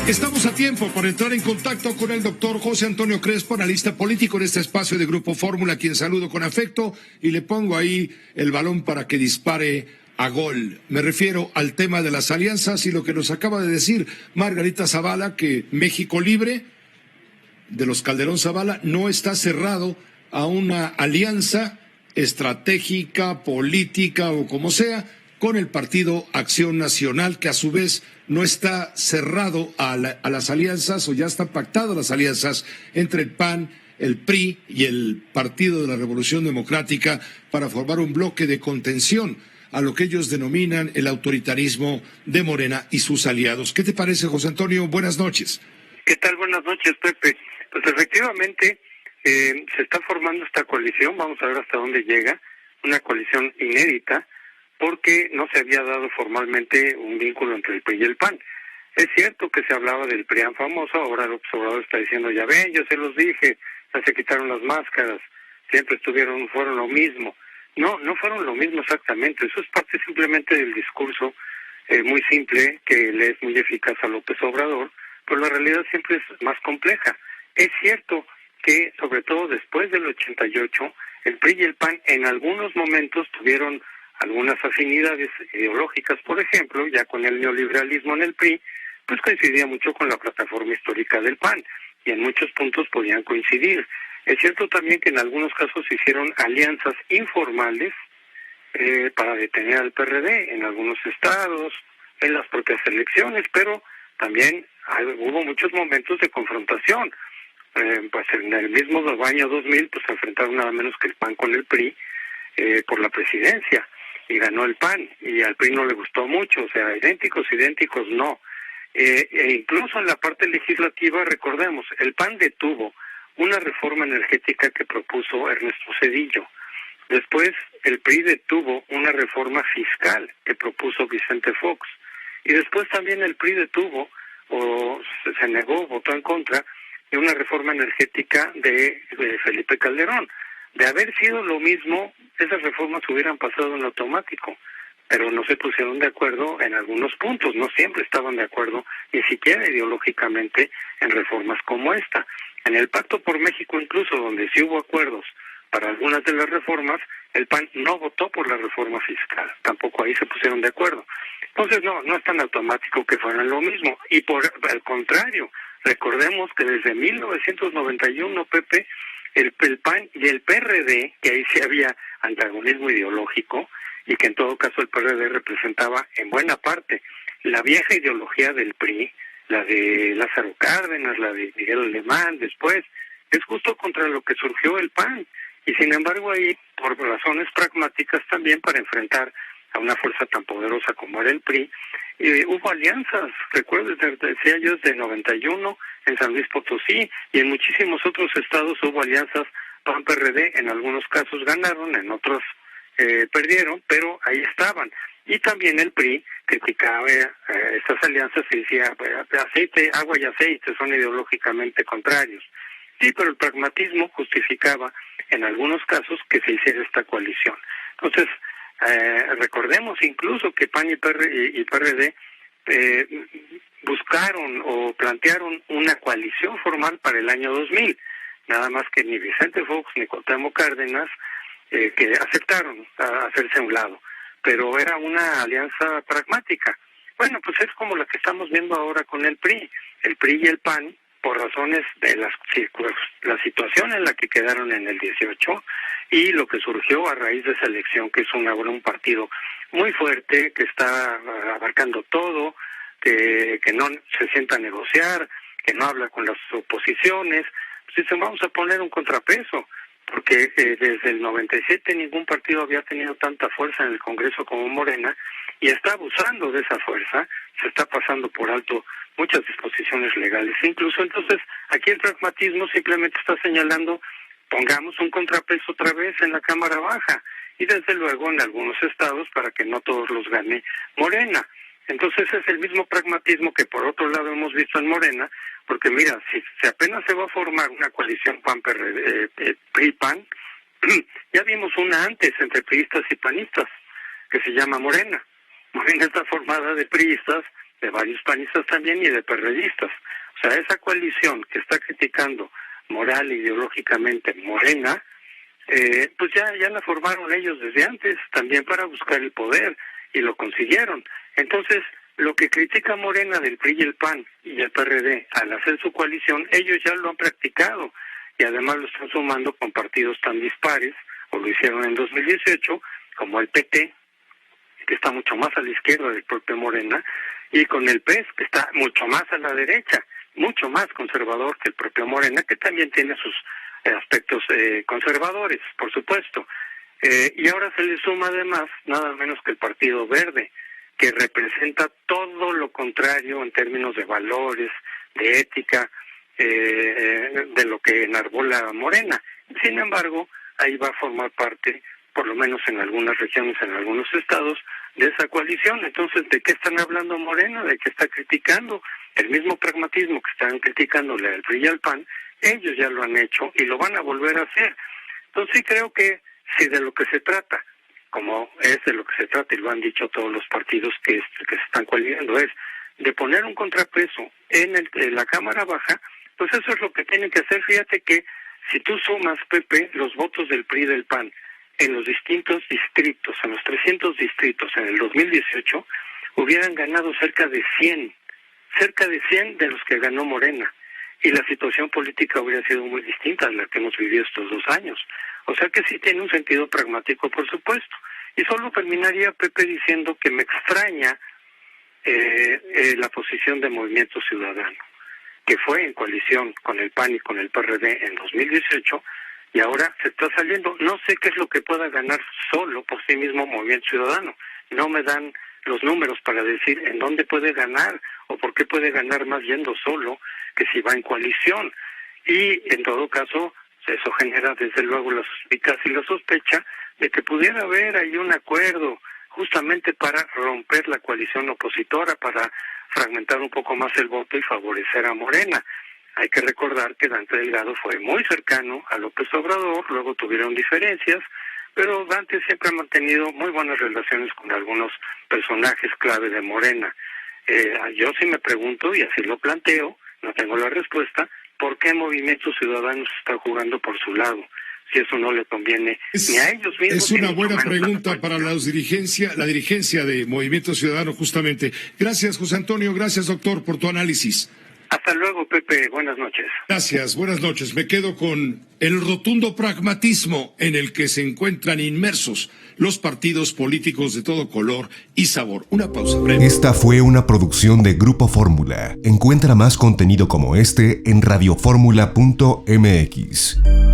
Estamos a tiempo por entrar en contacto con el doctor José Antonio Crespo, analista político en este espacio de Grupo Fórmula, a quien saludo con afecto y le pongo ahí el balón para que dispare a gol. Me refiero al tema de las alianzas y lo que nos acaba de decir Margarita Zavala, que México Libre, de los Calderón Zavala, no está cerrado a una alianza estratégica, política o como sea, con el Partido Acción Nacional, que a su vez no está cerrado a las alianzas, o ya están pactadas las alianzas entre el PAN, el PRI y el Partido de la Revolución Democrática para formar un bloque de contención a lo que ellos denominan el autoritarismo de Morena y sus aliados. ¿Qué te parece, José Antonio? Buenas noches. ¿Qué tal? Buenas noches, Pepe. Pues efectivamente se está formando esta coalición, vamos a ver hasta dónde llega, una coalición inédita, porque no se había dado formalmente un vínculo entre el PRI y el PAN. Es cierto que se hablaba del PRIAN famoso, ahora el observador está diciendo, ya ven, yo se los dije, ya se quitaron las máscaras, siempre fueron lo mismo. No fueron lo mismo exactamente, eso es parte simplemente del discurso muy simple, que le es muy eficaz a López Obrador, pero la realidad siempre es más compleja. Es cierto que, sobre todo después del 88, el PRI y el PAN en algunos momentos tuvieron algunas afinidades ideológicas, por ejemplo, ya con el neoliberalismo en el PRI, pues coincidía mucho con la plataforma histórica del PAN, y en muchos puntos podían coincidir. Es cierto también que en algunos casos se hicieron alianzas informales para detener al PRD en algunos estados, en las propias elecciones, pero también hubo muchos momentos de confrontación. Pues en el mismo año 2000, pues se enfrentaron nada menos que el PAN con el PRI por la presidencia, y ganó el PAN, y al PRI no le gustó mucho, o sea, idénticos no. Incluso en la parte legislativa, recordemos, el PAN detuvo una reforma energética que propuso Ernesto Zedillo. Después, el PRI detuvo una reforma fiscal que propuso Vicente Fox. Y después también el PRI detuvo, o se negó, votó en contra, de una reforma energética de Felipe Calderón. De haber sido lo mismo, esas reformas hubieran pasado en automático, pero no se pusieron de acuerdo en algunos puntos, no siempre estaban de acuerdo, ni siquiera ideológicamente, en reformas como esta. En el Pacto por México incluso, donde sí hubo acuerdos para algunas de las reformas, el PAN no votó por la reforma fiscal, tampoco ahí se pusieron de acuerdo. Entonces no es tan automático que fueran lo mismo, y por el contrario, recordemos que desde 1991, Pepe, el PAN y el PRD, que ahí sí había antagonismo ideológico, y que en todo caso el PRD representaba en buena parte la vieja ideología del PRI, la de Lázaro Cárdenas, la de Miguel Alemán, después, es justo contra lo que surgió el PAN, y sin embargo ahí, por razones pragmáticas también, para enfrentar a una fuerza tan poderosa como era el PRI, hubo alianzas, recuerdo, decía yo, desde 91 en San Luis Potosí, y en muchísimos otros estados hubo alianzas PAN-PRD, en algunos casos ganaron, en otros perdieron, pero ahí estaban. Y también el PRI criticaba estas alianzas y decía, agua y aceite son ideológicamente contrarios. Sí, pero el pragmatismo justificaba en algunos casos que se hiciera esta coalición. Entonces, recordemos incluso que PAN y PRD buscaron o plantearon una coalición formal para el año 2000, nada más que ni Vicente Fox ni Cuauhtémoc Cárdenas que aceptaron hacerse a un lado, pero era una alianza pragmática. Bueno, pues es como la que estamos viendo ahora con el PRI y el PAN, por razones de la situación en la que quedaron en el 18 y lo que surgió a raíz de esa elección, que es un partido muy fuerte, que está abarcando todo, que no se sienta a negociar, que no habla con las oposiciones. Pues vamos a poner un contrapeso, porque desde el 97 ningún partido había tenido tanta fuerza en el Congreso como Morena, y está abusando de esa fuerza, se está pasando por alto muchas disposiciones legales. Incluso entonces aquí el pragmatismo simplemente está señalando, pongamos un contrapeso otra vez en la Cámara Baja, y desde luego en algunos estados para que no todos los gane Morena. Entonces es el mismo pragmatismo que por otro lado hemos visto en Morena, porque mira, si apenas se va a formar una coalición PRI-PAN, ya vimos una antes entre priistas y panistas, que se llama Morena. Morena está formada de priistas de varios panistas también y de perredistas. O sea, esa coalición que está criticando moral e ideológicamente Morena, pues ya la formaron ellos desde antes, también para buscar el poder, y lo consiguieron. Entonces, lo que critica Morena del PRI y el PAN y el PRD al hacer su coalición, ellos ya lo han practicado, y además lo están sumando con partidos tan dispares, o lo hicieron en 2018, como el PT, que está mucho más a la izquierda del propio Morena, y con el PES, que está mucho más a la derecha, mucho más conservador que el propio Morena, que también tiene sus aspectos conservadores, por supuesto. Y ahora se le suma además nada menos que el Partido Verde, que representa todo lo contrario en términos de valores, de ética, de lo que enarbola Morena. Sin embargo, ahí va a formar parte, por lo menos en algunas regiones, en algunos estados, de esa coalición. Entonces, ¿de qué están hablando Morena? ¿De qué está criticando? El mismo pragmatismo que están criticándole al PRI y al PAN, ellos ya lo han hecho y lo van a volver a hacer. Entonces, sí creo que si de lo que se trata, como es de lo que se trata, y lo han dicho todos los partidos que se están coaliando, es de poner un contrapeso en la Cámara Baja, pues eso es lo que tienen que hacer. Fíjate que si tú sumas, Pepe, los votos del PRI y del PAN en los distintos distritos, en los 300 distritos en el 2018, hubieran ganado cerca de 100 de los que ganó Morena, y la situación política hubiera sido muy distinta a la que hemos vivido estos 2 años. O sea que sí tiene un sentido pragmático, por supuesto. Y solo terminaría, Pepe, diciendo que me extraña la posición de Movimiento Ciudadano, que fue en coalición con el PAN y con el PRD en 2018, y ahora se está saliendo. No sé qué es lo que pueda ganar solo por sí mismo Movimiento Ciudadano. No me dan los números para decir en dónde puede ganar o por qué puede ganar más yendo solo que si va en coalición. Y en todo caso, eso genera desde luego la suspicacia y la sospecha de que pudiera haber ahí un acuerdo justamente para romper la coalición opositora, para fragmentar un poco más el voto y favorecer a Morena. Hay que recordar que Dante Delgado fue muy cercano a López Obrador, luego tuvieron diferencias, pero Dante siempre ha mantenido muy buenas relaciones con algunos personajes clave de Morena. Yo sí me pregunto, y así lo planteo, no tengo la respuesta, ¿por qué Movimiento Ciudadano se está jugando por su lado? Si eso no le conviene ni a ellos mismos. Es una buena pregunta para la dirigencia de Movimiento Ciudadano, justamente. Gracias, José Antonio, gracias, doctor, por tu análisis. Hasta luego, Pepe, buenas noches. Gracias, buenas noches. Me quedo con el rotundo pragmatismo en el que se encuentran inmersos los partidos políticos de todo color y sabor. Una pausa breve. Esta fue una producción de Grupo Fórmula. Encuentra más contenido como este en radioformula.mx.